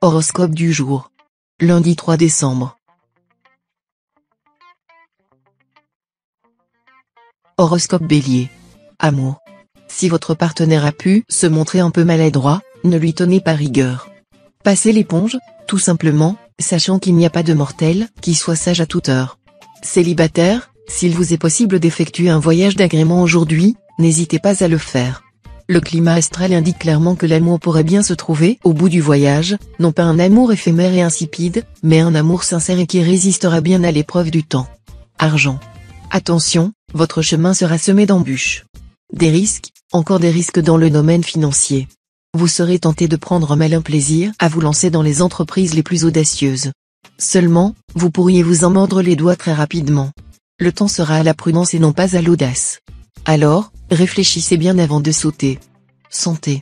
Horoscope du jour. Lundi 3 décembre. Horoscope Bélier. Amour. Si votre partenaire a pu se montrer un peu maladroit, ne lui tenez pas rigueur. Passez l'éponge, tout simplement, sachant qu'il n'y a pas de mortel qui soit sage à toute heure. Célibataire, s'il vous est possible d'effectuer un voyage d'agrément aujourd'hui, n'hésitez pas à le faire. Le climat astral indique clairement que l'amour pourrait bien se trouver au bout du voyage, non pas un amour éphémère et insipide, mais un amour sincère et qui résistera bien à l'épreuve du temps. Argent. Attention, votre chemin sera semé d'embûches. Des risques, encore des risques dans le domaine financier. Vous serez tenté de prendre un malin plaisir à vous lancer dans les entreprises les plus audacieuses. Seulement, vous pourriez vous en mordre les doigts très rapidement. Le temps sera à la prudence et non pas à l'audace. Alors, réfléchissez bien avant de sauter. Santé.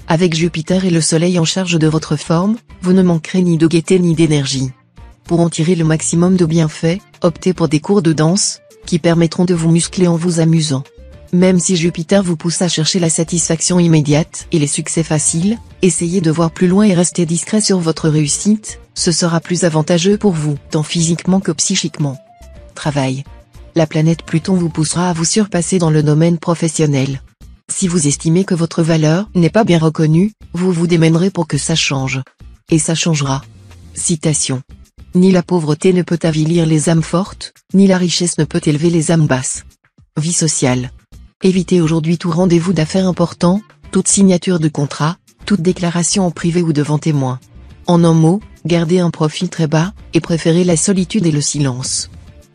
Avec Jupiter et le Soleil en charge de votre forme, vous ne manquerez ni de gaieté ni d'énergie. Pour en tirer le maximum de bienfaits, optez pour des cours de danse, qui permettront de vous muscler en vous amusant. Même si Jupiter vous pousse à chercher la satisfaction immédiate et les succès faciles, essayez de voir plus loin et restez discret sur votre réussite, ce sera plus avantageux pour vous, tant physiquement que psychiquement. Travail. La planète Pluton vous poussera à vous surpasser dans le domaine professionnel. Si vous estimez que votre valeur n'est pas bien reconnue, vous vous démènerez pour que ça change. Et ça changera. Citation. Ni la pauvreté ne peut avilir les âmes fortes, ni la richesse ne peut élever les âmes basses. Vie sociale. Évitez aujourd'hui tout rendez-vous d'affaires important, toute signature de contrat, toute déclaration en privé ou devant témoin. En un mot, gardez un profil très bas, et préférez la solitude et le silence.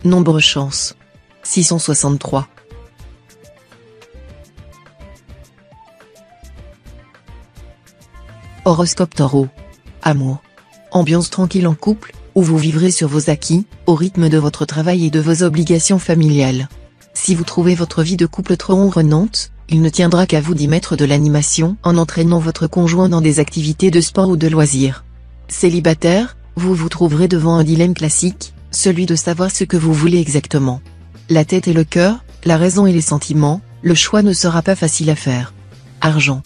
Nombre chance. 663. Horoscope Taureau. Amour. Ambiance tranquille en couple, où vous vivrez sur vos acquis, au rythme de votre travail et de vos obligations familiales. Si vous trouvez votre vie de couple trop ronronnante, il ne tiendra qu'à vous d'y mettre de l'animation en entraînant votre conjoint dans des activités de sport ou de loisirs. Célibataire, vous vous trouverez devant un dilemme classique, celui de savoir ce que vous voulez exactement. La tête et le cœur, la raison et les sentiments, le choix ne sera pas facile à faire. Argent.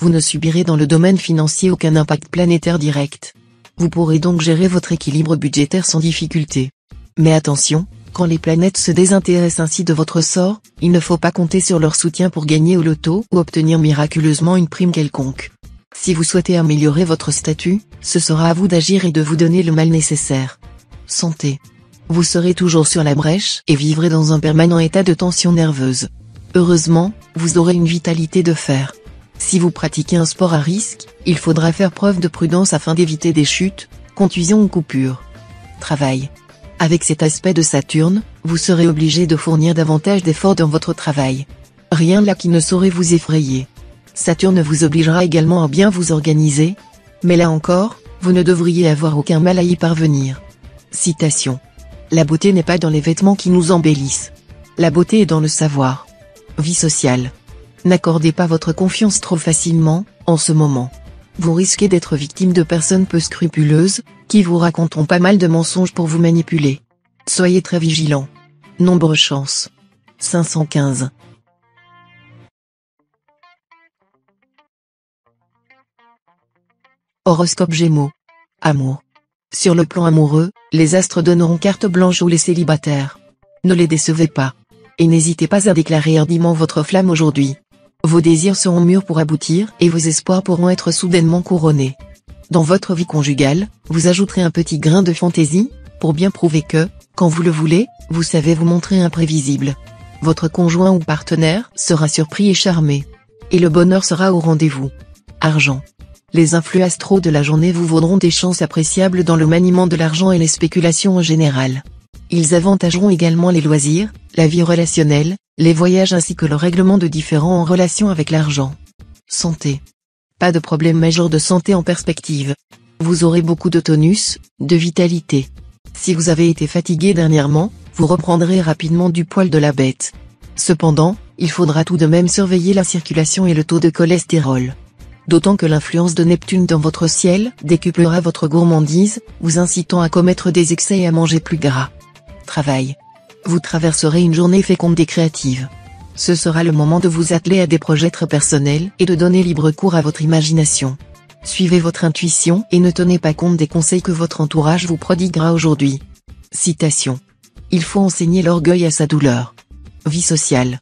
Vous ne subirez dans le domaine financier aucun impact planétaire direct. Vous pourrez donc gérer votre équilibre budgétaire sans difficulté. Mais attention, quand les planètes se désintéressent ainsi de votre sort, il ne faut pas compter sur leur soutien pour gagner au loto ou obtenir miraculeusement une prime quelconque. Si vous souhaitez améliorer votre statut, ce sera à vous d'agir et de vous donner le mal nécessaire. Santé. Vous serez toujours sur la brèche et vivrez dans un permanent état de tension nerveuse. Heureusement, vous aurez une vitalité de fer. Si vous pratiquez un sport à risque, il faudra faire preuve de prudence afin d'éviter des chutes, contusions ou coupures. Travail. Avec cet aspect de Saturne, vous serez obligé de fournir davantage d'efforts dans votre travail. Rien là qui ne saurait vous effrayer. Saturne vous obligera également à bien vous organiser, mais là encore, vous ne devriez avoir aucun mal à y parvenir. Citation. La beauté n'est pas dans les vêtements qui nous embellissent. La beauté est dans le savoir. Vie sociale. N'accordez pas votre confiance trop facilement, en ce moment. Vous risquez d'être victime de personnes peu scrupuleuses, qui vous raconteront pas mal de mensonges pour vous manipuler. Soyez très vigilant. Nombre chance. 515. Horoscope Gémeaux. Amour. Sur le plan amoureux, les astres donneront carte blanche aux célibataires. Ne les décevez pas. Et n'hésitez pas à déclarer hardiment votre flamme aujourd'hui. Vos désirs seront mûrs pour aboutir et vos espoirs pourront être soudainement couronnés. Dans votre vie conjugale, vous ajouterez un petit grain de fantaisie, pour bien prouver que, quand vous le voulez, vous savez vous montrer imprévisible. Votre conjoint ou partenaire sera surpris et charmé. Et le bonheur sera au rendez-vous. Argent. Les influx astraux de la journée vous vaudront des chances appréciables dans le maniement de l'argent et les spéculations en général. Ils avantageront également les loisirs, la vie relationnelle, les voyages ainsi que le règlement de différends en relation avec l'argent. Santé. Pas de problème majeur de santé en perspective. Vous aurez beaucoup de tonus, de vitalité. Si vous avez été fatigué dernièrement, vous reprendrez rapidement du poil de la bête. Cependant, il faudra tout de même surveiller la circulation et le taux de cholestérol. D'autant que l'influence de Neptune dans votre ciel décuplera votre gourmandise, vous incitant à commettre des excès et à manger plus gras. Travail. Vous traverserez une journée féconde et créative. Ce sera le moment de vous atteler à des projets très personnels et de donner libre cours à votre imagination. Suivez votre intuition et ne tenez pas compte des conseils que votre entourage vous prodiguera aujourd'hui. Citation. Il faut enseigner l'orgueil à sa douleur. Vie sociale.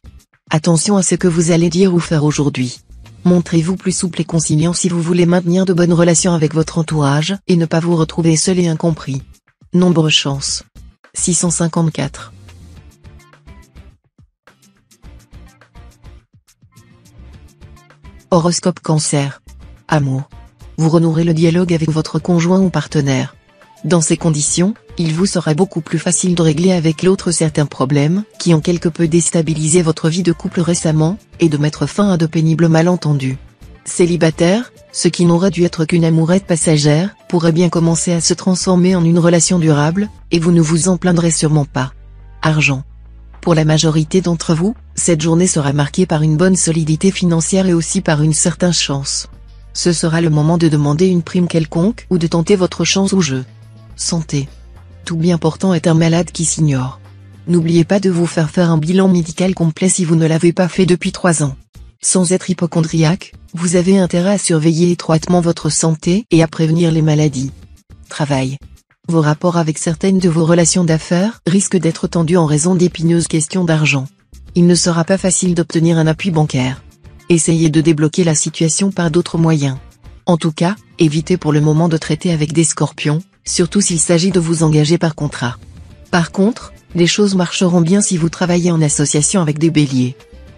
Attention à ce que vous allez dire ou faire aujourd'hui. Montrez-vous plus souple et conciliant si vous voulez maintenir de bonnes relations avec votre entourage et ne pas vous retrouver seul et incompris. Nombre chance. 654. Horoscope Cancer. Amour. Vous renouerez le dialogue avec votre conjoint ou partenaire. Dans ces conditions, il vous sera beaucoup plus facile de régler avec l'autre certains problèmes qui ont quelque peu déstabilisé votre vie de couple récemment, et de mettre fin à de pénibles malentendus. Célibataire, ce qui n'aurait dû être qu'une amourette passagère, pourrait bien commencer à se transformer en une relation durable, et vous ne vous en plaindrez sûrement pas. Argent. Pour la majorité d'entre vous, cette journée sera marquée par une bonne solidité financière et aussi par une certaine chance. Ce sera le moment de demander une prime quelconque ou de tenter votre chance au jeu. Santé. Tout bien portant est un malade qui s'ignore. N'oubliez pas de vous faire faire un bilan médical complet si vous ne l'avez pas fait depuis 3 ans. Sans être hypocondriaque, vous avez intérêt à surveiller étroitement votre santé et à prévenir les maladies. Travail. Vos rapports avec certaines de vos relations d'affaires risquent d'être tendus en raison d'épineuses questions d'argent. Il ne sera pas facile d'obtenir un appui bancaire. Essayez de débloquer la situation par d'autres moyens. En tout cas, évitez pour le moment de traiter avec des scorpions, surtout s'il s'agit de vous engager par contrat. Par contre, les choses marcheront bien si vous travaillez en association avec des béliers.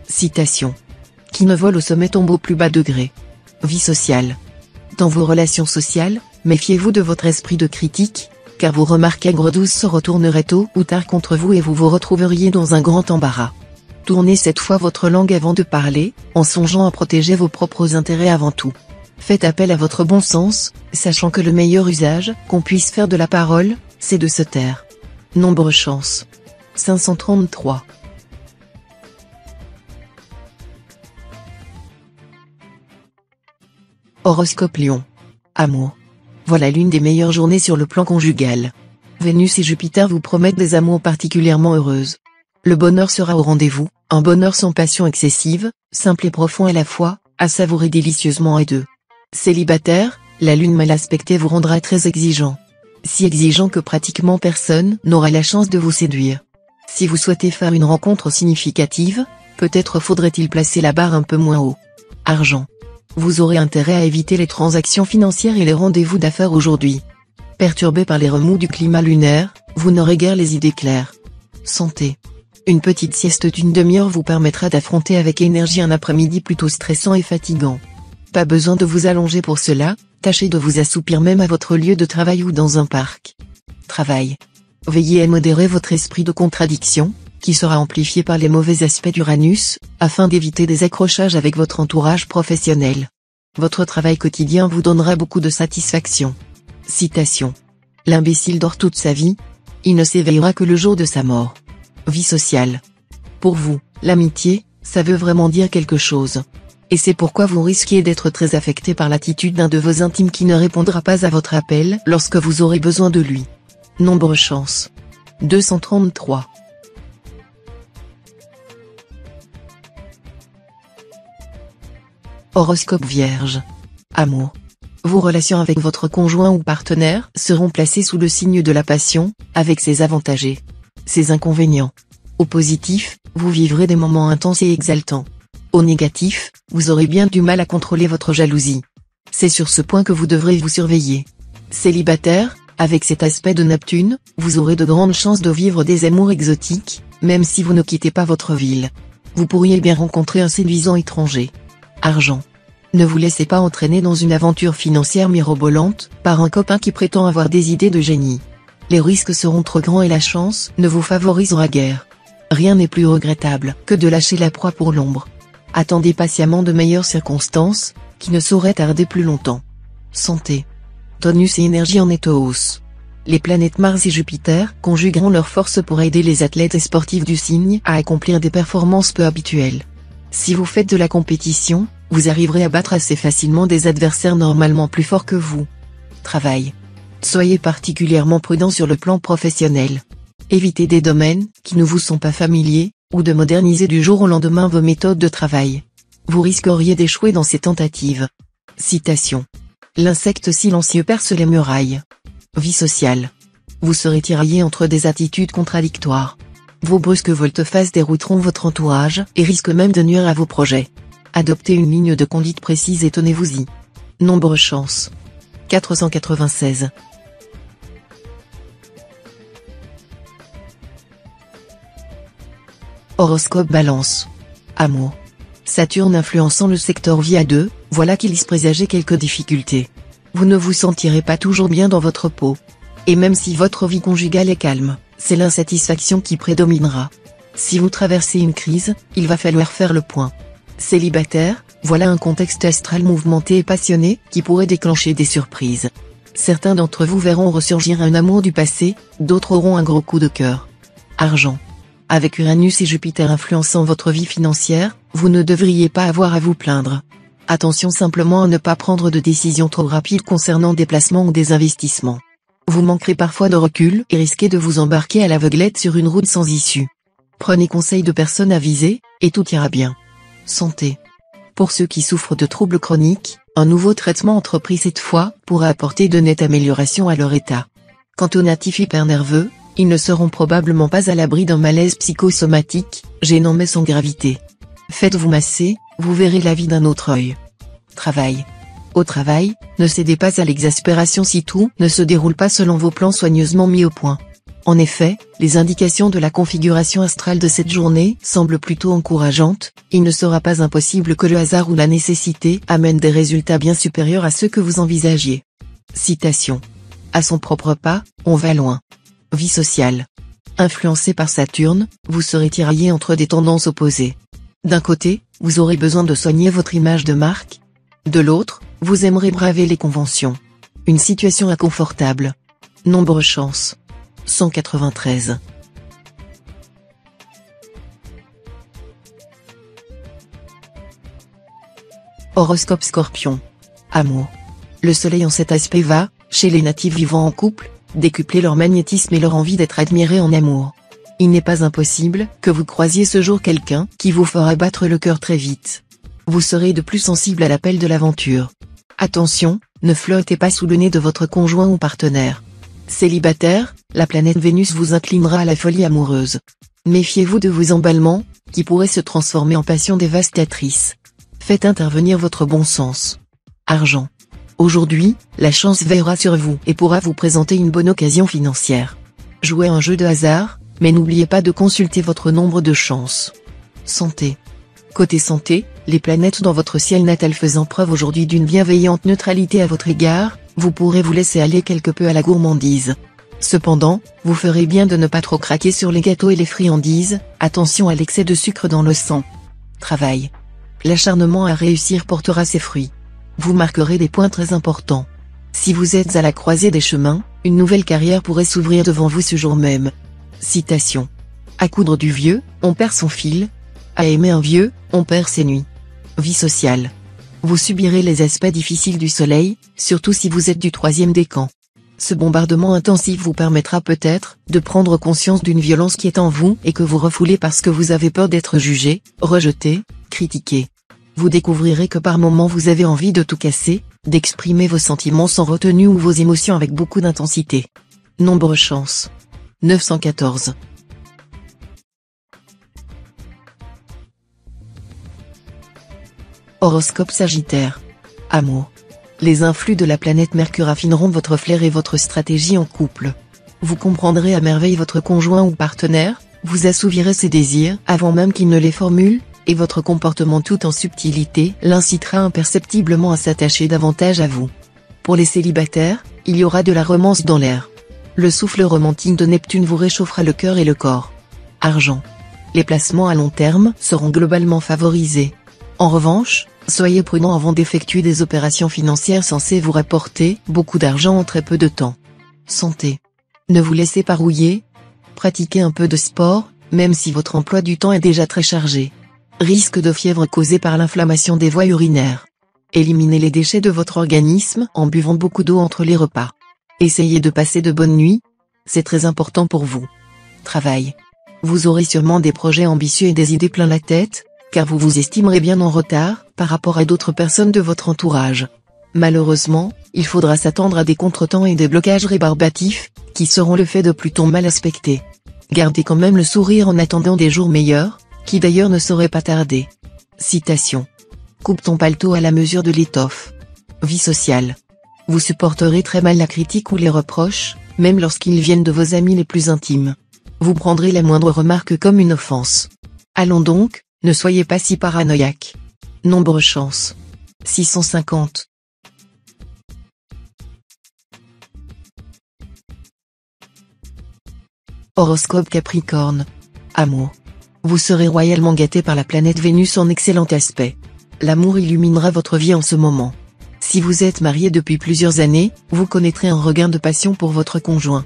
Citation. Qui ne vole au sommet tombe au plus bas degré. Vie sociale. Dans vos relations sociales, méfiez-vous de votre esprit de critique, car vos remarques aigres-douces se retourneraient tôt ou tard contre vous et vous vous retrouveriez dans un grand embarras. Tournez cette fois votre langue avant de parler, en songeant à protéger vos propres intérêts avant tout. Faites appel à votre bon sens, sachant que le meilleur usage qu'on puisse faire de la parole, c'est de se taire. Nombre chance. 533. Horoscope Lion. Amour. Voilà l'une des meilleures journées sur le plan conjugal. Vénus et Jupiter vous promettent des amours particulièrement heureuses. Le bonheur sera au rendez-vous, un bonheur sans passion excessive, simple et profond à la fois, à savourer délicieusement et deux. Célibataire, la lune mal aspectée vous rendra très exigeant. Si exigeant que pratiquement personne n'aura la chance de vous séduire. Si vous souhaitez faire une rencontre significative, peut-être faudrait-il placer la barre un peu moins haut. Argent. Vous aurez intérêt à éviter les transactions financières et les rendez-vous d'affaires aujourd'hui. Perturbé par les remous du climat lunaire, vous n'aurez guère les idées claires. Santé. Une petite sieste d'une demi-heure vous permettra d'affronter avec énergie un après-midi plutôt stressant et fatigant. Pas besoin de vous allonger pour cela, tâchez de vous assoupir même à votre lieu de travail ou dans un parc. Travail. Veillez à modérer votre esprit de contradiction, qui sera amplifié par les mauvais aspects d'Uranus, afin d'éviter des accrochages avec votre entourage professionnel. Votre travail quotidien vous donnera beaucoup de satisfaction. Citation. L'imbécile dort toute sa vie, il ne s'éveillera que le jour de sa mort. Vie sociale. Pour vous, l'amitié, ça veut vraiment dire quelque chose. Et c'est pourquoi vous risquez d'être très affecté par l'attitude d'un de vos intimes qui ne répondra pas à votre appel lorsque vous aurez besoin de lui. Nombre chance. 233. Horoscope Vierge. Amour. Vos relations avec votre conjoint ou partenaire seront placées sous le signe de la passion, avec ses avantages et ses inconvénients. Au positif, vous vivrez des moments intenses et exaltants. Au négatif, vous aurez bien du mal à contrôler votre jalousie. C'est sur ce point que vous devrez vous surveiller. Célibataire, avec cet aspect de Neptune, vous aurez de grandes chances de vivre des amours exotiques, même si vous ne quittez pas votre ville. Vous pourriez bien rencontrer un séduisant étranger. Argent. Ne vous laissez pas entraîner dans une aventure financière mirobolante, par un copain qui prétend avoir des idées de génie. Les risques seront trop grands et la chance ne vous favorisera guère. Rien n'est plus regrettable que de lâcher la proie pour l'ombre. Attendez patiemment de meilleures circonstances, qui ne sauraient tarder plus longtemps. Santé. Tonus et énergie en est aux hausses. Les planètes Mars et Jupiter conjugueront leurs forces pour aider les athlètes et sportifs du signe à accomplir des performances peu habituelles. Si vous faites de la compétition, vous arriverez à battre assez facilement des adversaires normalement plus forts que vous. Travail. Soyez particulièrement prudent sur le plan professionnel. Évitez des domaines qui ne vous sont pas familiers, ou de moderniser du jour au lendemain vos méthodes de travail. Vous risqueriez d'échouer dans ces tentatives. Citation. L'insecte silencieux perce les murailles. Vie sociale. Vous serez tiraillé entre des attitudes contradictoires. Vos brusques volte-face dérouteront votre entourage et risquent même de nuire à vos projets. Adoptez une ligne de conduite précise et tenez-vous-y. Nombre chance. 496. Horoscope Balance. Amour. Saturne influençant le secteur vie à 2, voilà qui laisse présager quelques difficultés. Vous ne vous sentirez pas toujours bien dans votre peau. Et même si votre vie conjugale est calme, c'est l'insatisfaction qui prédominera. Si vous traversez une crise, il va falloir faire le point. Célibataire, voilà un contexte astral mouvementé et passionné qui pourrait déclencher des surprises. Certains d'entre vous verront ressurgir un amour du passé, d'autres auront un gros coup de cœur. Argent. Avec Uranus et Jupiter influençant votre vie financière, vous ne devriez pas avoir à vous plaindre. Attention simplement à ne pas prendre de décisions trop rapides concernant des placements ou des investissements. Vous manquerez parfois de recul et risquez de vous embarquer à l'aveuglette sur une route sans issue. Prenez conseil de personnes avisées, et tout ira bien. Santé. Pour ceux qui souffrent de troubles chroniques, un nouveau traitement entrepris cette fois pourra apporter de nettes améliorations à leur état. Quant aux natifs hypernerveux, ils ne seront probablement pas à l'abri d'un malaise psychosomatique, gênant mais sans gravité. Faites-vous masser, vous verrez la vie d'un autre œil. Travail. Au travail, ne cédez pas à l'exaspération si tout ne se déroule pas selon vos plans soigneusement mis au point. En effet, les indications de la configuration astrale de cette journée semblent plutôt encourageantes, il ne sera pas impossible que le hasard ou la nécessité amène des résultats bien supérieurs à ceux que vous envisagiez. Citation. À son propre pas, on va loin. Vie sociale. Influencé par Saturne, vous serez tiraillé entre des tendances opposées. D'un côté, vous aurez besoin de soigner votre image de marque. De l'autre, vous aimerez braver les conventions. Une situation inconfortable. Nombre chance. 193. Horoscope Scorpion. Amour. Le soleil en cet aspect va, chez les natifs vivant en couple, décupler leur magnétisme et leur envie d'être admirés en amour. Il n'est pas impossible que vous croisiez ce jour quelqu'un qui vous fera battre le cœur très vite. Vous serez de plus sensible à l'appel de l'aventure. Attention, ne flottez pas sous le nez de votre conjoint ou partenaire. Célibataire, la planète Vénus vous inclinera à la folie amoureuse. Méfiez-vous de vos emballements, qui pourraient se transformer en passion dévastatrice. Faites intervenir votre bon sens. Argent. Aujourd'hui, la chance veillera sur vous et pourra vous présenter une bonne occasion financière. Jouez un jeu de hasard, mais n'oubliez pas de consulter votre nombre de chances. Santé. Côté santé, les planètes dans votre ciel natal faisant preuve aujourd'hui d'une bienveillante neutralité à votre égard, vous pourrez vous laisser aller quelque peu à la gourmandise. Cependant, vous ferez bien de ne pas trop craquer sur les gâteaux et les friandises, attention à l'excès de sucre dans le sang. Travail. L'acharnement à réussir portera ses fruits. Vous marquerez des points très importants. Si vous êtes à la croisée des chemins, une nouvelle carrière pourrait s'ouvrir devant vous ce jour même. Citation. À coudre du vieux, on perd son fil. À aimer un vieux, on perd ses nuits. Vie sociale. Vous subirez les aspects difficiles du soleil, surtout si vous êtes du troisième décan. Ce bombardement intensif vous permettra peut-être de prendre conscience d'une violence qui est en vous et que vous refoulez parce que vous avez peur d'être jugé, rejeté, critiqué. Vous découvrirez que par moments vous avez envie de tout casser, d'exprimer vos sentiments sans retenue ou vos émotions avec beaucoup d'intensité. Nombre chance. 914. Horoscope Sagittaire. Amour. Les influx de la planète Mercure affineront votre flair et votre stratégie en couple. Vous comprendrez à merveille votre conjoint ou partenaire, vous assouvirez ses désirs avant même qu'il ne les formule, et votre comportement tout en subtilité l'incitera imperceptiblement à s'attacher davantage à vous. Pour les célibataires, il y aura de la romance dans l'air. Le souffle romantique de Neptune vous réchauffera le cœur et le corps. Argent. Les placements à long terme seront globalement favorisés. En revanche, soyez prudent avant d'effectuer des opérations financières censées vous rapporter beaucoup d'argent en très peu de temps. Santé. Ne vous laissez pas rouiller. Pratiquez un peu de sport, même si votre emploi du temps est déjà très chargé. Risque de fièvre causée par l'inflammation des voies urinaires. Éliminez les déchets de votre organisme en buvant beaucoup d'eau entre les repas. Essayez de passer de bonnes nuits. C'est très important pour vous. Travail. Vous aurez sûrement des projets ambitieux et des idées plein la tête, car vous vous estimerez bien en retard par rapport à d'autres personnes de votre entourage. Malheureusement, il faudra s'attendre à des contretemps et des blocages rébarbatifs, qui seront le fait de Pluton mal aspecté. Gardez quand même le sourire en attendant des jours meilleurs, qui d'ailleurs ne sauraient pas tarder. Citation. Coupe ton paletot à la mesure de l'étoffe. Vie sociale. Vous supporterez très mal la critique ou les reproches, même lorsqu'ils viennent de vos amis les plus intimes. Vous prendrez la moindre remarque comme une offense. Allons donc, ne soyez pas si paranoïaque. Nombre chance. 650. Horoscope Capricorne. Amour. Vous serez royalement gâté par la planète Vénus en excellent aspect. L'amour illuminera votre vie en ce moment. Si vous êtes marié depuis plusieurs années, vous connaîtrez un regain de passion pour votre conjoint.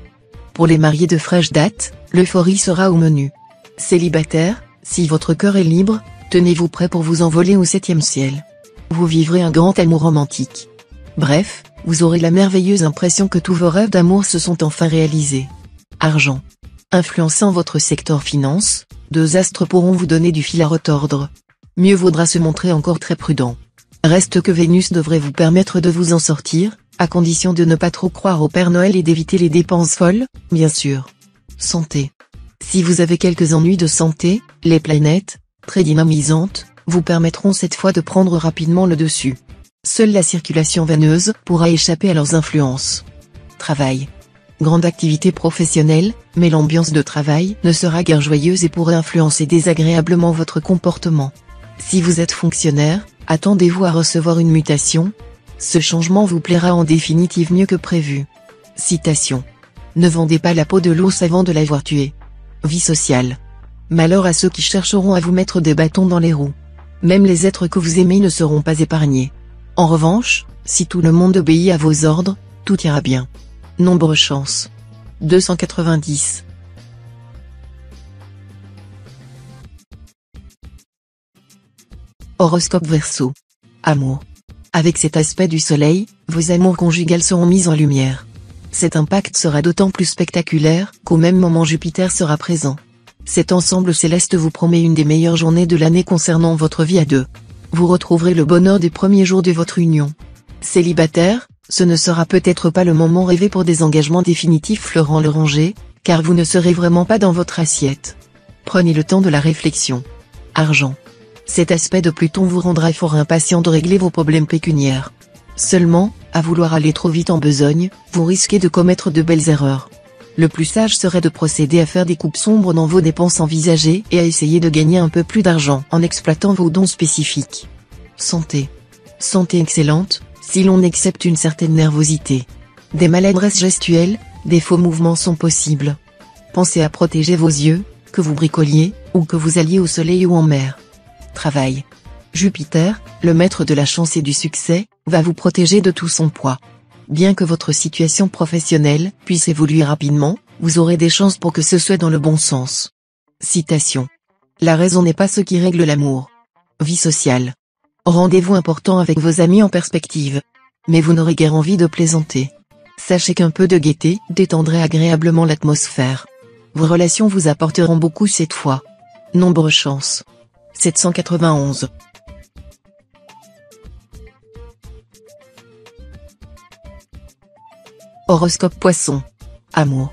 Pour les mariés de fraîche date, l'euphorie sera au menu. Célibataire, si votre cœur est libre, tenez-vous prêt pour vous envoler au 7e ciel. Vous vivrez un grand amour romantique. Bref, vous aurez la merveilleuse impression que tous vos rêves d'amour se sont enfin réalisés. Argent. Influençant votre secteur finance, 2 astres pourront vous donner du fil à retordre. Mieux vaudra se montrer encore très prudent. Reste que Vénus devrait vous permettre de vous en sortir, à condition de ne pas trop croire au Père Noël et d'éviter les dépenses folles, bien sûr. Santé. Si vous avez quelques ennuis de santé, les planètes, très dynamisantes, vous permettront cette fois de prendre rapidement le dessus. Seule la circulation veineuse pourra échapper à leurs influences. Travail. Grande activité professionnelle, mais l'ambiance de travail ne sera guère joyeuse et pourrait influencer désagréablement votre comportement. Si vous êtes fonctionnaire, attendez-vous à recevoir une mutation. Ce changement vous plaira en définitive mieux que prévu. Citation. Ne vendez pas la peau de l'ours avant de l'avoir tué. Vie sociale. Malheur à ceux qui chercheront à vous mettre des bâtons dans les roues. Même les êtres que vous aimez ne seront pas épargnés. En revanche, si tout le monde obéit à vos ordres, tout ira bien. Nombre chance. 290. Horoscope Verseau. Amour. Avec cet aspect du soleil, vos amours conjugales seront mises en lumière. Cet impact sera d'autant plus spectaculaire qu'au même moment Jupiter sera présent. Cet ensemble céleste vous promet une des meilleures journées de l'année concernant votre vie à deux. Vous retrouverez le bonheur des premiers jours de votre union. Célibataire, ce ne sera peut-être pas le moment rêvé pour des engagements définitifs fleurant le rangé, car vous ne serez vraiment pas dans votre assiette. Prenez le temps de la réflexion. Argent. Cet aspect de Pluton vous rendra fort impatient de régler vos problèmes pécuniaires. Seulement, à vouloir aller trop vite en besogne, vous risquez de commettre de belles erreurs. Le plus sage serait de procéder à faire des coupes sombres dans vos dépenses envisagées et à essayer de gagner un peu plus d'argent en exploitant vos dons spécifiques. Santé. Santé excellente, si l'on accepte une certaine nervosité. Des maladresses gestuelles, des faux mouvements sont possibles. Pensez à protéger vos yeux, que vous bricoliez, ou que vous alliez au soleil ou en mer. Travail. Jupiter, le maître de la chance et du succès, va vous protéger de tout son poids. Bien que votre situation professionnelle puisse évoluer rapidement, vous aurez des chances pour que ce soit dans le bon sens. Citation. La raison n'est pas ce qui règle l'amour. Vie sociale. Rendez-vous important avec vos amis en perspective. Mais vous n'aurez guère envie de plaisanter. Sachez qu'un peu de gaieté détendrait agréablement l'atmosphère. Vos relations vous apporteront beaucoup cette fois. Nombre chance. 791. Horoscope Poisson. Amour.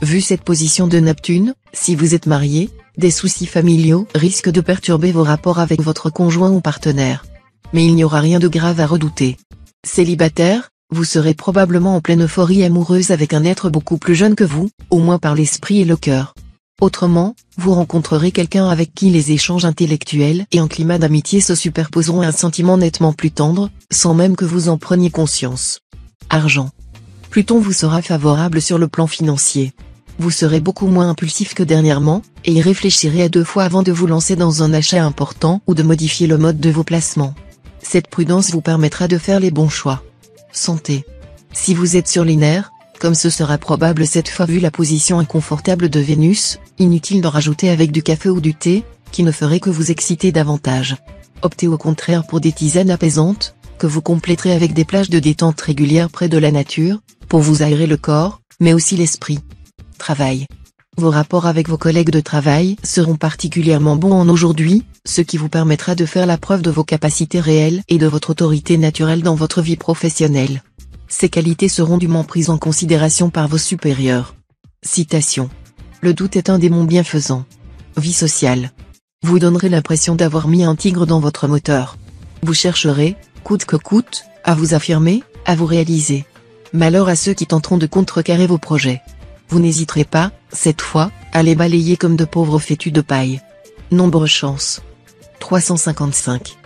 Vu cette position de Neptune, si vous êtes marié, des soucis familiaux risquent de perturber vos rapports avec votre conjoint ou partenaire. Mais il n'y aura rien de grave à redouter. Célibataire, vous serez probablement en pleine euphorie amoureuse avec un être beaucoup plus jeune que vous, au moins par l'esprit et le cœur. Autrement, vous rencontrerez quelqu'un avec qui les échanges intellectuels et en climat d'amitié se superposeront à un sentiment nettement plus tendre, sans même que vous en preniez conscience. Argent. Pluton vous sera favorable sur le plan financier. Vous serez beaucoup moins impulsif que dernièrement, et y réfléchirez à 2 fois avant de vous lancer dans un achat important ou de modifier le mode de vos placements. Cette prudence vous permettra de faire les bons choix. Santé. Si vous êtes sur les nerfs, comme ce sera probable cette fois vu la position inconfortable de Vénus, inutile d'en rajouter avec du café ou du thé, qui ne ferait que vous exciter davantage. Optez au contraire pour des tisanes apaisantes, que vous compléterez avec des plages de détente régulières près de la nature, pour vous aérer le corps, mais aussi l'esprit. Travail. Vos rapports avec vos collègues de travail seront particulièrement bons en aujourd'hui, ce qui vous permettra de faire la preuve de vos capacités réelles et de votre autorité naturelle dans votre vie professionnelle. Ces qualités seront dûment prises en considération par vos supérieurs. Citation. Le doute est un démon bienfaisant. Vie sociale. Vous donnerez l'impression d'avoir mis un tigre dans votre moteur. Vous chercherez, coûte que coûte, à vous affirmer, à vous réaliser. Malheur à ceux qui tenteront de contrecarrer vos projets. Vous n'hésiterez pas, cette fois, à les balayer comme de pauvres fétus de paille. Nombre chance. 355.